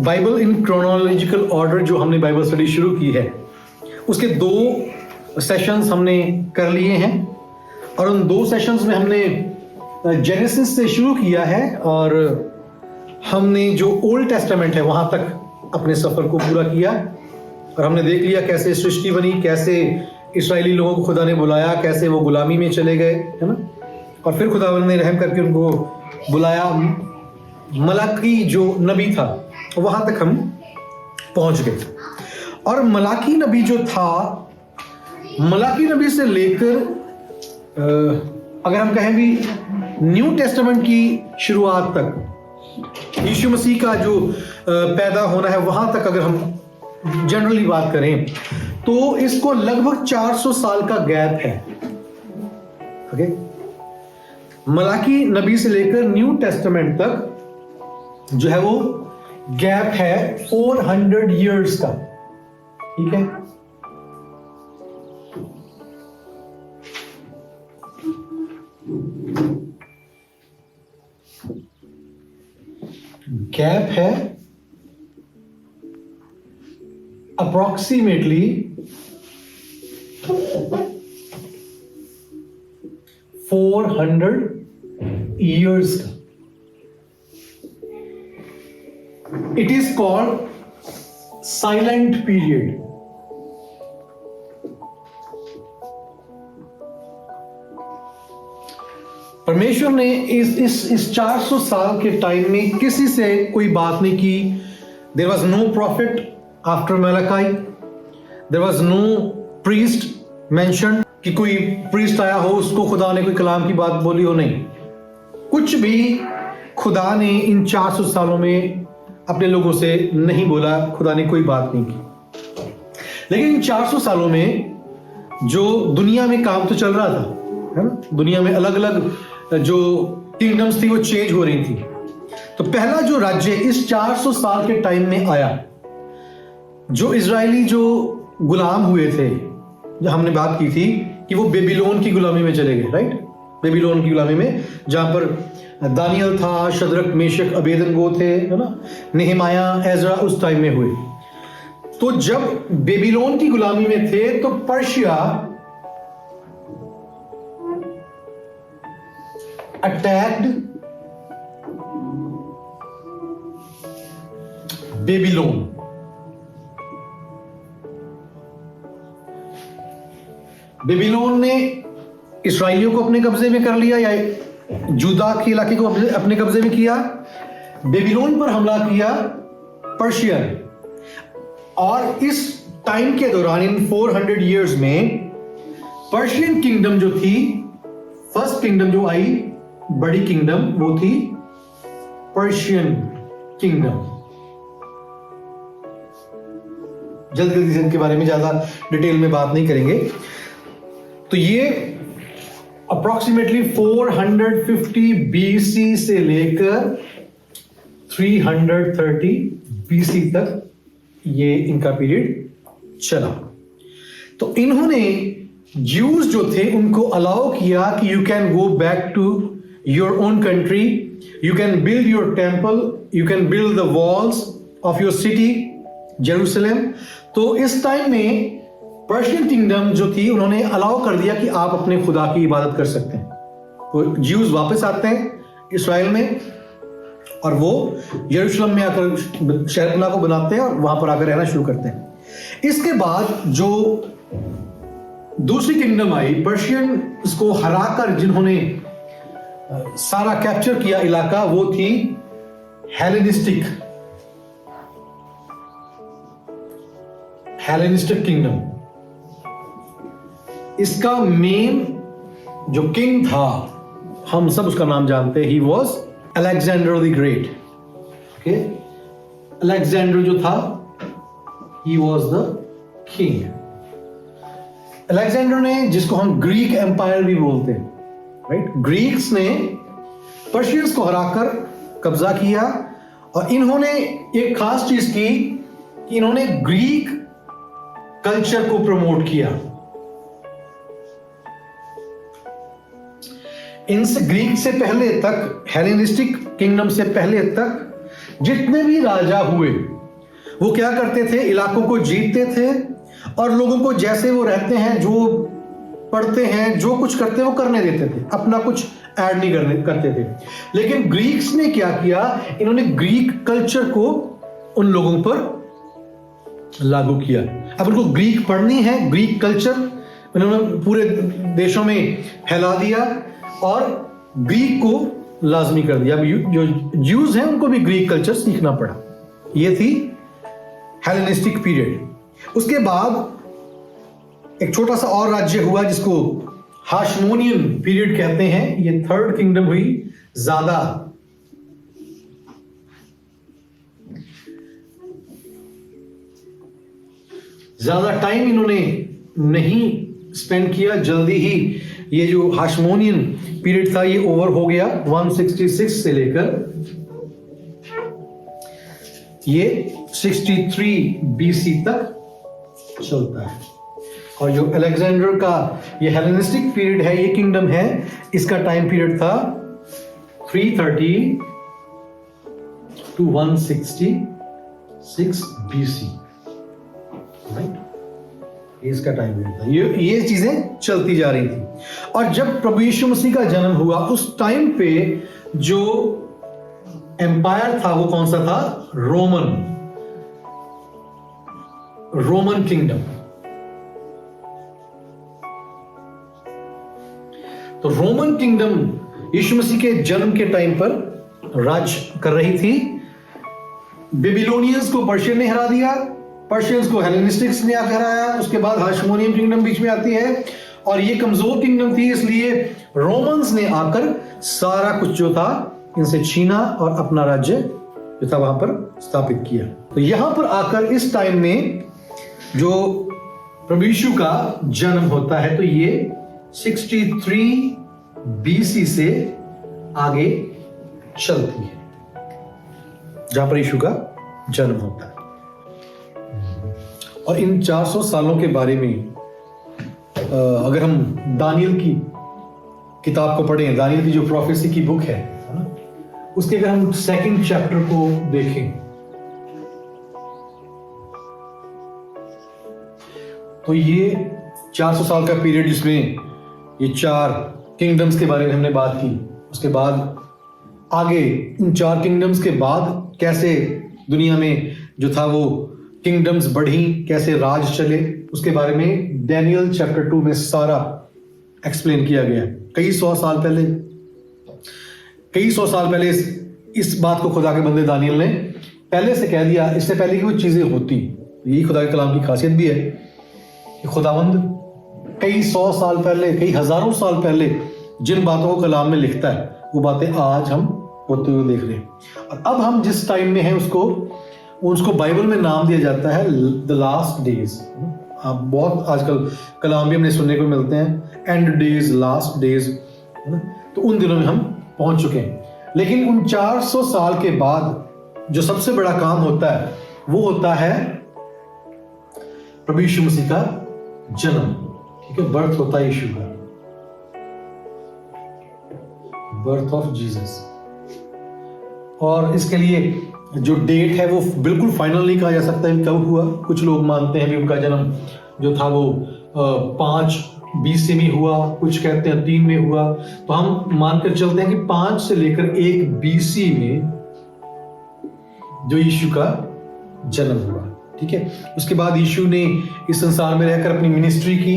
Bible in chronological order जो हमने Bible study शुरू की है, उसके 2 सेशंस हमने कर लिए हैं और उन 2 सेशंस में हमने जेनेसिस से शुरू किया है और हमने जो ओल्ड टेस्टामेंट है वहां तक अपने सफर को पूरा किया और हमने देख लिया कैसे सृष्टि बनी, कैसे इस्राएली लोगों को खुदा ने बुलाया, कैसे वो गुलामी में चले गए, है ना, और फिर खुदा ने रहम करके उनको बुलाया। मलाकी जो नबी था वहां तक हम पहुंच गए और मलाकी नबी जो था, मलाकी नबी से लेकर अगर हम कहें भी न्यू टेस्टामेंट की शुरुआत तक, यीशु मसीह का जो पैदा होना है वहां तक अगर हम जनरली बात करें तो इसको लगभग 400 साल का गैप है। ओके, मलाकी नबी से लेकर न्यू टेस्टामेंट तक जो है वो गैप है 400 इयर्स का। ठीक है, गैप है अप्रोक्सीमेटली 400 इयर्स का। It is called silent period. परमेश्वर ने इस 400 साल के टाइम में किसी से कोई बात नहीं की। There was no prophet after Malachi, there was no priest mention कि कोई प्रीस्ट आया हो उसको खुदा ने कोई कलाम की बात बोली हो, नहीं, कुछ भी खुदा ने इन 400 सालों में अपने लोगों से नहीं बोला, खुदा ने कोई बात नहीं की। लेकिन इन 400 सालों में जो दुनिया में काम तो चल रहा था, है ना, दुनिया में अलग अलग जो किंगडम्स थी वो चेंज हो रही थी। तो पहला जो राज्य इस 400 साल के टाइम में आया, जो इजरायली जो गुलाम हुए थे, जो हमने बात की थी कि वो बेबीलोन की गुलामी में चले गए, राइट, बेबीलोन की गुलामी में, जहां पर दानियल था, शद्रक मेशक अबेदनगो थे, है ना, नेहमाया एजरा उस टाइम में हुए। तो जब बेबीलोन की गुलामी में थे तो पर्शिया अटैक्ड बेबीलोन। बेबीलोन ने इस्राएलियों को अपने कब्जे में कर लिया या जूदा के इलाके को अपने कब्जे में किया। बेबीलोन पर हमला किया पर्शिया ने, और इस टाइम के दौरान इन 400 इयर्स में पर्शियन किंगडम जो थी, फर्स्ट किंगडम जो आई, बड़ी किंगडम, वो थी पर्शियन किंगडम। जल्दी जल्दी से इनके बारे में ज्यादा डिटेल में बात नहीं करेंगे। तो ये अप्रोक्सीमेटली 450 BC से लेकर 330 BC तक ये इनका पीरियड चला। तो इन्होंने ज्यूज जो थे उनको अलाउ किया कि you can go back to your own country, you can build your temple, you can build the walls of your city Jerusalem. तो इस टाइम में पर्शियन किंगडम जो थी उन्होंने अलाउ कर दिया कि आप अपने खुदा की इबादत कर सकते हैं। तो ज्यूज वापस आते हैं इसराइल में और वो यरूशलेम में आकर शहरपनाह को बनाते हैं और वहां पर आकर रहना शुरू करते हैं। इसके बाद जो दूसरी किंगडम आई, पर्शियन को हराकर जिन्होंने सारा कैप्चर किया इलाका, वो थी हेलेनिस्टिक किंगडम। इसका मेन जो किंग था, हम सब उसका नाम जानते हैं, he was Alexander the great. Okay, Alexander जो था, he was the king. Alexander ने, जिसको हम ग्रीक एम्पायर भी बोलते हैं, राइट, ग्रीक्स ने पर्शियंस को हराकर कब्जा किया और इन्होंने एक खास चीज की कि इन्होंने ग्रीक कल्चर को प्रमोट किया। इनसे ग्रीक से पहले तक, हेलेनिस्टिक किंगडम से पहले तक जितने भी राजा हुए वो क्या करते थे, इलाकों को जीतते थे और लोगों को जैसे वो रहते हैं, जो पढ़ते हैं, जो कुछ करते हैं वो करने देते थे, अपना कुछ ऐड नहीं करते थे। लेकिन ग्रीक्स ने क्या किया, इन्होंने ग्रीक कल्चर को उन लोगों पर लागू किया। अब उनको ग्रीक पढ़नी है, ग्रीक कल्चर इन्होंने पूरे देशों में फैला दिया और ग्रीक को लाजमी कर दिया। अब जो ज्यूज हैं उनको भी ग्रीक कल्चर सीखना पड़ा। ये थी हेलेनिस्टिक पीरियड। उसके बाद एक छोटा सा और राज्य हुआ जिसको हाशमोनियन पीरियड कहते हैं। ये थर्ड किंगडम हुई। ज्यादा टाइम इन्होंने नहीं स्पेंड किया, जल्दी ही ये जो हाशमोनियन पीरियड था ये ओवर हो गया। 166 से लेकर ये 63 BC तक चलता है। और जो अलेक्जेंडर का ये हेलेनिस्टिक पीरियड है, ये किंगडम है, इसका टाइम पीरियड था 330 to 166 BC, राइट? इसका टाइम पीरियड था। ये चीजें चलती जा रही थी। और जब प्रभु यीशु मसीह का जन्म हुआ उस टाइम पे जो एम्पायर था वो कौन सा था? Roman kingdom. तो रोमन किंगडम यीशु मसीह के जन्म के टाइम पर राज कर रही थी। बेबीलोनियंस को पर्शियन ने हरा दिया, पर्शियंस को हेलेनिस्टिक्स ने आकर हराया। उसके बाद हाशमोनियन किंगडम बीच में आती है और ये कमजोर किंगडम थी, इसलिए रोमन्स ने आकर सारा कुछ जो था इनसे छीना और अपना राज्य जो था वहां पर स्थापित किया। तो यहां पर आकर इस टाइम में जो प्रभु यीशु का जन्म होता है तो ये 63 BC से आगे चलती है, जहां पर यीशु का जन्म होता है। और इन 400 सालों के बारे में अगर हम दानियल की किताब को पढ़ें, दानियल की जो प्रोफेसी की बुक है ना, उसके अगर हम 2nd चैप्टर को देखें तो ये 400 साल का पीरियड जिसमें ये 4 किंगडम्स के बारे में हमने बात की। उसके बाद आगे इन 4 किंगडम्स के बाद कैसे दुनिया में जो था वो किंगडम्स बढ़ी, कैसे राज चले, उसके बारे में डैनियल चैप्टर 2 में सारा एक्सप्लेन किया गया। कई सौ साल पहले इस बात को खुदा के बंदे दानियल ने पहले से कह दिया, इससे पहले कि वो चीजें होती। यही खुदा के कलाम की खासियत भी है कि खुदावंद कई सौ साल पहले, कई हजारों साल पहले जिन बातों को कलाम में लिखता है वो बातें आज हम होते हुए देख रहे हैं। और अब हम जिस टाइम में हैं उसको बाइबल में नाम दिया जाता है द लास्ट डेज। आप बहुत आजकल कलाम भी हमने सुनने को मिलते हैं, एंड डेज, लास्ट डेज, है ना? तो उन दिनों में हम पहुंच चुके हैं। लेकिन उन 400 साल के बाद जो सबसे बड़ा काम होता है वो होता है प्रभु यीशु मसीह का जन्म। ठीक है, बर्थ होता है यीशु का, बर्थ ऑफ जीसस। और इसके लिए जो डेट है वो बिल्कुल फाइनल नहीं कहा जा सकता है कब हुआ। कुछ लोग मानते हैं कि उनका जन्म जो था वो 5 BC में हुआ, कुछ कहते हैं 3 में हुआ। तो हम मानकर चलते हैं कि 5 से लेकर 1 BC में जो यीशु का जन्म हुआ। ठीक है, उसके बाद यीशु ने इस संसार में रहकर अपनी मिनिस्ट्री की।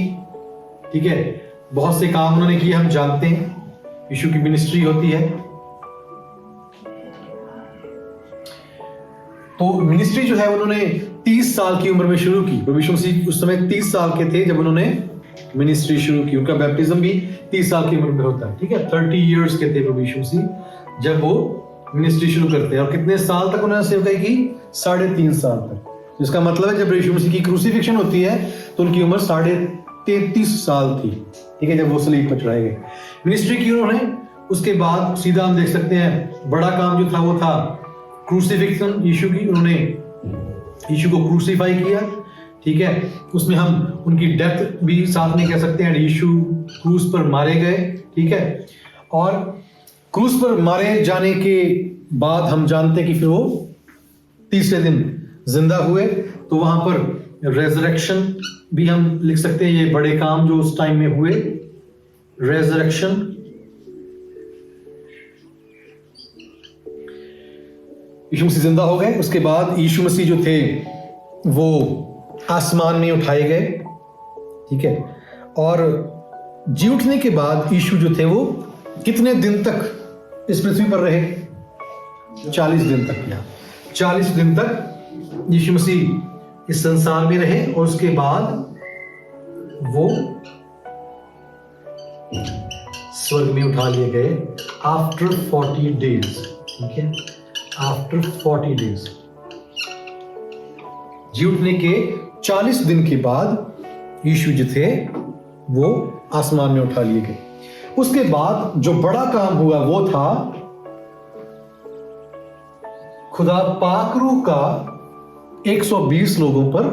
ठीक है, बहुत से काम उन्होंने किए, हम जानते हैं यीशु की मिनिस्ट्री होती है। तो मिनिस्ट्री जो है उन्होंने 30 साल की उम्र में शुरू की। प्रभु यीशु मसीह उस समय 30 साल के थे जब उन्होंने मिनिस्ट्री शुरू की। उनका बैप्टिज्म भी 30 साल की उम्र में होता है। ठीक है, 30 इयर्स के थे प्रभु यीशु मसीह जब वो मिनिस्ट्री शुरू करते हैं। और कितने साल तक उन्होंने सेवकाई की? 3.5 साल तक। जिसका मतलब है जब यीशु मसीह की क्रूसिफिक्शन होती है तो उनकी उम्र 33.5 साल थी। ठीक है, जब वो सलीब पर चढ़ाए गए। मिनिस्ट्री की उन्होंने। उसके बाद सीधा हम देख सकते हैं बड़ा काम जो था वो था क्रूसिफिक्शन यीशु की। उन्होंने यीशु को क्रूसीफाई किया। ठीक है, उसमें हम उनकी डेथ भी साथ में कह सकते हैं। यीशु क्रूस पर मारे गए। ठीक है, और क्रूस पर मारे जाने के बाद हम जानते हैं कि फिर वो तीसरे दिन जिंदा हुए, तो वहां पर रेजरेक्शन भी हम लिख सकते हैं, ये बड़े काम जो उस टाइम में हुए, रेजरेक्शन। यीशु मसीह जिंदा हो गए, उसके बाद यीशु मसीह जो थे वो आसमान में उठाए गए, ठीक है। और जी उठने के बाद यीशु जो थे वो कितने दिन तक इस पृथ्वी पर रहे? 40 दिन तक। यहाँ 40 दिन तक यीशु मसीह इस संसार में रहे और उसके बाद वो स्वर्ग में उठा लिए गए आफ्टर 40 डेज, ठीक है, आफ्टर 40 डेज। जी उठने के 40 दिन के बाद यीशु जो थे वो आसमान में उठा लिए गए। उसके बाद जो बड़ा काम हुआ वो था खुदा पाक रूह का 120 लोगों पर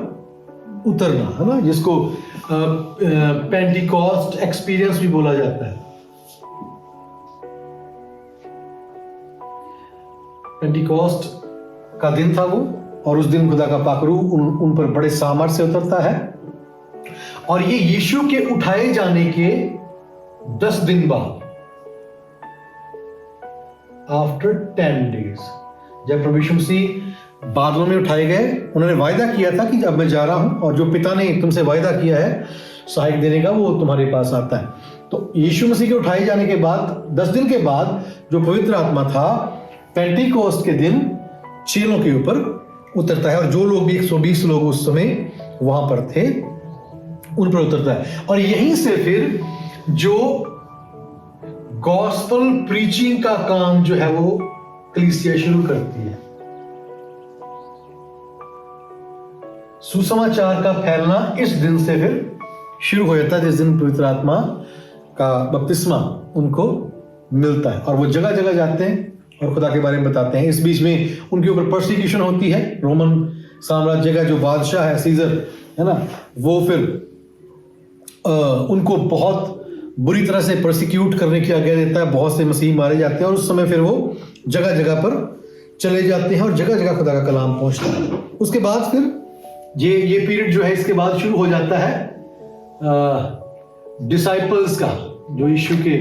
उतरना, है ना, जिसको पेंटिकॉस्ट एक्सपीरियंस भी बोला जाता है। पेंटिकॉस्ट का दिन था वो, और उस दिन खुदा का पाक रूह उन पर बड़े सामर्थ्य से उतरता है। और ये यीशु के उठाए जाने के 10 दिन बाद, आफ्टर 10 डेज, जब प्रभु यीशु मसीह बादलों में उठाए गए, उन्होंने वायदा किया था कि अब मैं जा रहा हूं और जो पिता ने तुमसे वायदा किया है सहायक देने का वो तुम्हारे पास आता है। तो यीशु मसीह के उठाए जाने के बाद 10 दिन के बाद जो पवित्र आत्मा था पेंटिकोस्ट के दिन चेलों के ऊपर उतरता है, और जो लोग भी 120 लोग उस समय वहां पर थे उन पर उतरता है। और यहीं से फिर जो गॉस्पल प्रीचिंग का काम जो है वो कलीसिया शुरू करती है। सुसमाचार का फैलना इस दिन से फिर शुरू हो जाता है, जिस दिन पवित्र आत्मा का बपतिस्मा उनको मिलता है, और वो जगह जगह जाते हैं और खुदा के बारे में बताते हैं। इस बीच में उनके ऊपर परसिक्यूशन होती है। रोमन साम्राज्य का जो बादशाह है सीजर, है ना, वो फिर उनको बहुत बुरी तरह से प्रोसिक्यूट करने की आज्ञा देता है। बहुत से मसीह मारे जाते हैं और उस समय फिर वो जगह जगह पर चले जाते हैं और जगह जगह खुदा का कलाम पहुंचता है। उसके बाद फिर ये पीरियड जो है इसके बाद शुरू हो जाता है डिसाइपल्स का, जो यीशु के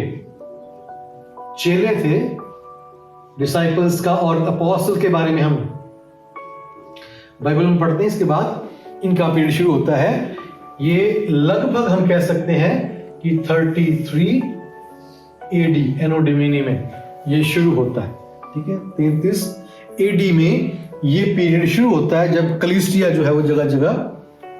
चेले थे, डिसाइपल्स का और अपोस्टल के बारे में हम बाइबल में पढ़ते हैं। इसके बाद इनका पीरियड शुरू होता है। ये लगभग हम कह सकते हैं कि 33 एडी एनो डोमिनी में ये शुरू होता है, ठीक है। 33 एडी में ये पीरियड शुरू होता है जब कलीसिया जो है वो जगह जगह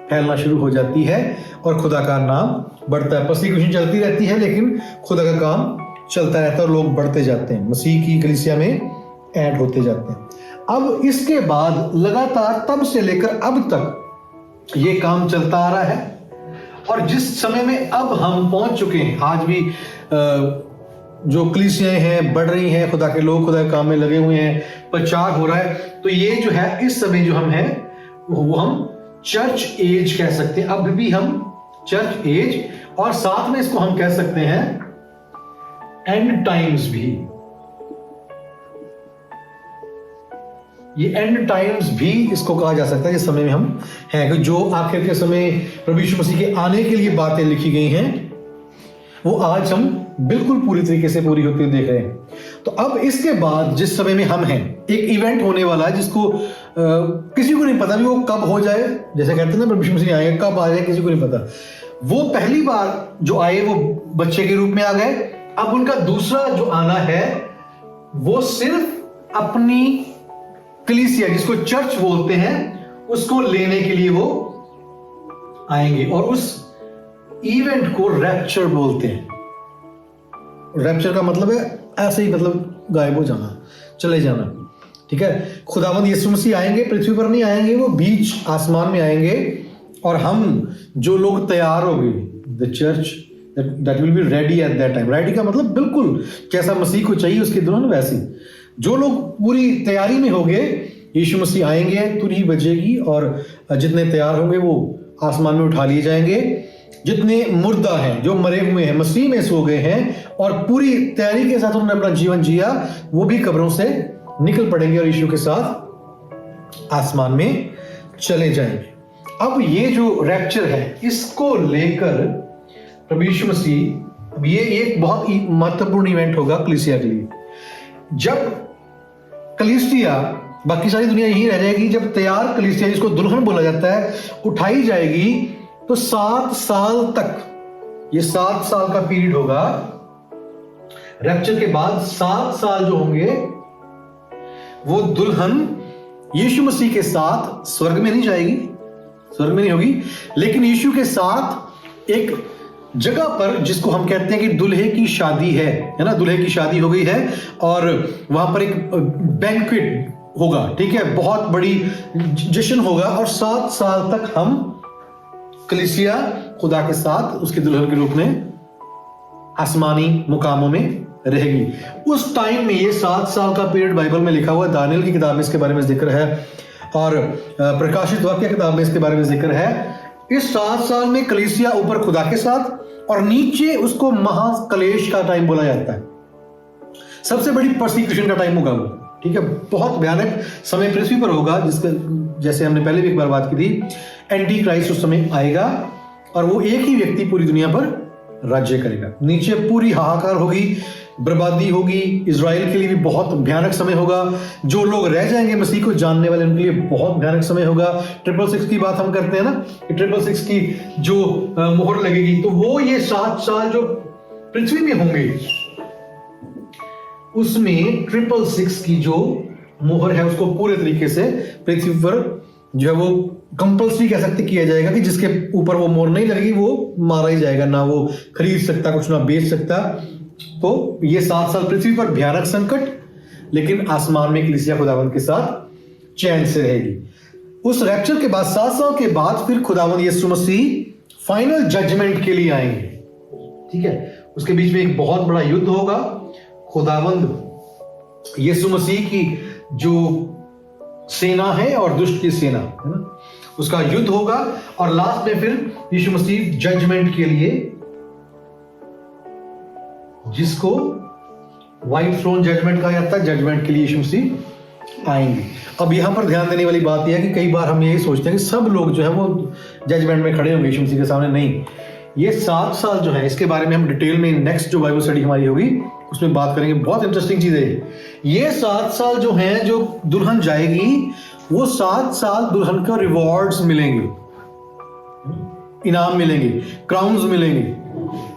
फैलना शुरू हो जाती है और खुदा का नाम बढ़ता है। परसिक्यूशन चलती रहती है लेकिन खुदा का काम चलता रहता है और लोग बढ़ते जाते हैं, मसीह की कलीसिया में ऐड होते जाते हैं। अब इसके बाद लगातार तब से लेकर अब तक ये काम चलता आ रहा है, और जिस समय में अब हम पहुंच चुके हैं, आज भी जो कलीसियाएं हैं बढ़ रही हैं, खुदा के लोग खुदा के काम में लगे हुए हैं, प्रचार हो रहा है। तो ये जो है इस समय जो हम हैं वो हम चर्च एज कह सकते हैं। अब भी हम चर्च एज, और साथ में इसको हम कह सकते हैं एंड टाइम्स भी। ये एंड टाइम्स भी इसको कहा जा सकता है जिस समय में हम हैं, कि जो आखिर के समय प्रभु यीशु मसीह के आने के लिए बातें लिखी गई हैं वो आज हम बिल्कुल पूरी तरीके से पूरी होती हुई देख रहे हैं। तो अब इसके बाद जिस समय में हम हैं, एक इवेंट होने वाला है जिसको किसी को नहीं पता भी वो कब हो जाए। जैसे कहते हैं ना प्रभु यीशु मसीह आएंगे, कब आ जाए किसी को नहीं पता। वो पहली बार जो आए वो बच्चे के रूप में आ गए। अब उनका दूसरा जो आना है वो सिर्फ अपनी कलीसिया जिसको चर्च बोलते हैं उसको लेने के लिए वो आएंगे, और उस इवेंट को रैप्चर बोलते हैं। रैप्चर का मतलब है ऐसे ही, मतलब गायब हो जाना, चले जाना, ठीक है। खुदावंद यीशु मसीह आएंगे, पृथ्वी पर नहीं आएंगे, वो बीच आसमान में आएंगे, और हम जो लोग तैयार हो गए, the church that will be ready at that time. Ready का मतलब बिल्कुल जैसा मसीह को चाहिए उसके दौरान वैसे, जो लोग पूरी तैयारी में होंगे, यीशु मसीह आएंगे, तुरही बजेगी और जितने तैयार होंगे वो आसमान में उठा लिए जाएंगे। जितने मुर्दा हैं, जो मरे हुए हैं, मसीह में सो गए हैं और पूरी तैयारी के साथ उन्होंने अपना जीवन जिया, वो भी कब्रों से निकल पड़ेंगे और यीशु के साथ आसमान में चले जाएंगे। अब ये जो रैप्चर है इसको लेकर प्रभु यीशु मसीह, अब ये एक बहुत ही महत्वपूर्ण इवेंट होगा कलीसिया के लिए। जब कलीसिया, बाकी सारी दुनिया यही रह जाएगी, जब तैयार कलीसिया जिसको दुल्हन बोला जाता है उठाई जाएगी, तो 7 साल तक, ये 7 साल का पीरियड होगा। रैप्चर के बाद 7 साल जो होंगे वो दुल्हन यीशु मसीह के साथ स्वर्ग में नहीं जाएगी, स्वर्ग में नहीं होगी, लेकिन यीशु के साथ एक जगह पर जिसको हम कहते हैं कि दुल्हे की शादी है ना, दुल्हे की शादी हो गई है और वहां पर एक बैंक्वेट होगा, ठीक है, बहुत बड़ी जश्न होगा और 7 साल तक हम कलीसिया खुदा के साथ उसके दुल्हन के रूप में आसमानी मुकामों में रहेगी। उस टाइम में ये 7 साल का पीरियड बाइबल में लिखा हुआ है, दानियल की किताब में इसके बारे में जिक्र है और प्रकाशित वाक्य की किताब में इसके बारे में जिक्र है। इस 7 साल में कलीसिया ऊपर खुदा के साथ और नीचे उसको महाकलेश का टाइम बोला जाता है, सबसे बड़ी परसिक्यूशन का टाइम होगा वो, ठीक है, बहुत भयानक समय पृथ्वी पर होगा, जिसके जैसे हमने पहले भी एक बार बात की थी, एंटी क्राइस्ट उस समय आएगा और वो एक ही व्यक्ति पूरी दुनिया पर राज्य करेगा। नीचे पूरी हाहाकार होगी, बर्बादी होगी, इजराइल के लिए भी बहुत भयानक समय होगा, जो लोग रह जाएंगे मसीह को जानने वाले उनके लिए बहुत भयानक समय होगा। 666 की बात हम करते हैं ना, 666 की जो मोहर लगेगी, तो वो ये 7 साल जो पृथ्वी में होंगे उसमें 666 की जो मोहर है उसको पूरे तरीके से पृथ्वी पर जो है वो कंपल्सरी कह सकते किया जाएगा कि जिसके ऊपर वो मोहर नहीं लगेगी वो मारा ही जाएगा, ना वो खरीद सकता, कुछ ना बेच सकता। तो ये 7 साल पृथ्वी पर भयानक संकट, लेकिन आसमान में कलीसिया खुदावंद के साथ चैन से रहेगी। उस रैप्चर के बाद 7 साल के बाद फिर खुदावंद यीशु मसीह फाइनल जजमेंट के लिए आएंगे, ठीक है। उसके बीच में एक बहुत बड़ा युद्ध होगा, खुदावंद यीशु मसीह की जो सेना है और दुष्ट की सेना है ना, उसका युद्ध होगा और लास्ट में फिर यीशु मसीह जजमेंट के लिए, जिसको व्हाइट थ्रोन जजमेंट कहा जाता है, जजमेंट के लिए यीशु मसीह आएंगे। अब यहां पर ध्यान देने वाली बात यह है कि कई बार हम यही सोचते हैं कि सब लोग जो है वो जजमेंट में खड़े होंगे यीशु मसीह के सामने, नहीं। ये 7 साल जो है इसके बारे में हम डिटेल में नेक्स्ट जो बाइबल स्टडी हमारी होगी उसमें बात करेंगे, बहुत इंटरेस्टिंग चीज है। ये 7 साल जो हैं जो दुल्हन जाएगी, वो 7 साल दुल्हन को रिवॉर्ड्स मिलेंगे, इनाम मिलेंगे, क्राउन्स मिलेंगे,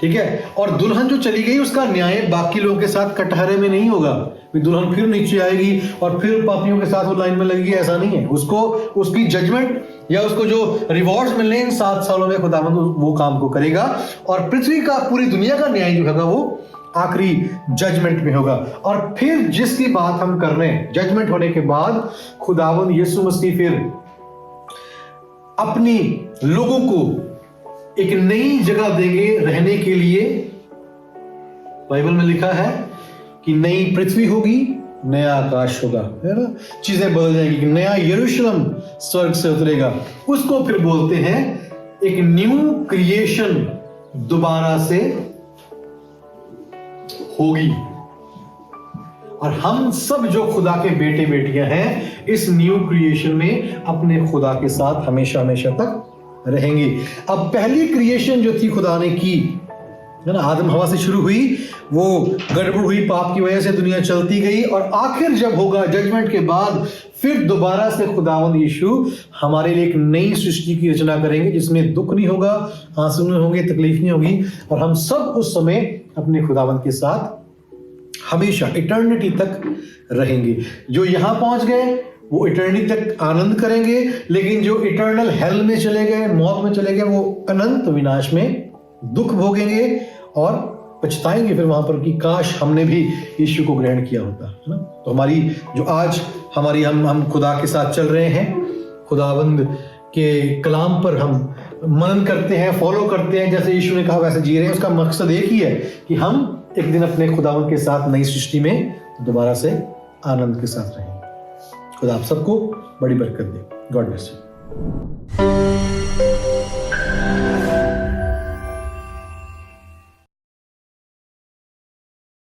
ठीक है। और दुल्हन जो चली गई उसका न्याय बाकी लोगों के साथ कटहरे में नहीं होगा, दुल्हन फिर नीचे आएगी और फिर पापियों के साथ वो लाइन में लगेगी, ऐसा नहीं है। उसको उसकी जजमेंट या उसको जो रिवॉर्ड्स मिलने इन 7 सालों में खुदावंद वो काम को करेगा और पृथ्वी का, पूरी दुनिया का न्याय जो होगा वो आखिरी जजमेंट में होगा। और फिर जिसकी बात हम कर रहे हैं, जजमेंट होने के बाद खुदावंद यीशु मसीह फिर अपनी लोगों को एक नई जगह देंगे रहने के लिए। बाइबल में लिखा है कि नई पृथ्वी होगी, नया आकाश होगा, है ना, चीजें बदल जाएंगी, कि नया यरूशलेम स्वर्ग से उतरेगा। उसको फिर बोलते हैं एक न्यू क्रिएशन दोबारा से होगी। और हम सब जो खुदा के बेटे बेटियां हैं इस न्यू क्रिएशन में अपने खुदा के साथ हमेशा हमेशा तक रहेंगे। अब पहली क्रिएशन जो थी खुदा ने की, है ना, आदम हवा से शुरू हुई, वो गड़बड़ हुई, पाप की वजह से दुनिया चलती गई और आखिर जब होगा जजमेंट के बाद फिर दोबारा से खुदावंद यीशु हमारे लिए एक नई सृष्टि की रचना करेंगे जिसमें दुख नहीं होगा, आंसू नहीं होंगे, तकलीफ नहीं होगी और हम सब उस समय अपने खुदावंद के साथ हमेशा इटर्निटी तक रहेंगे। जो यहां पहुंच गए वो इटर्निटी तक आनंद करेंगे, लेकिन जो इटर्नल हेल में चले गए, मौत में चले गए, वो अनंत विनाश में दुख भोगेंगे और पछताएंगे फिर वहां पर कि काश हमने भी यीशु को ग्रहण किया होता, है ना। तो हमारी जो आज हमारी हम खुदा के साथ चल रहे हैं, खुदावंद के कलाम पर हम मनन करते हैं, फॉलो करते हैं, जैसे यीशु ने कहा वैसे जी रहे हैं, उसका मकसद एक ही है कि हम एक दिन अपने खुदावंद के साथ नई सृष्टि में दोबारा से आनंद के साथ रहें। खुदा आप सबको बड़ी बरकत दे। God bless you.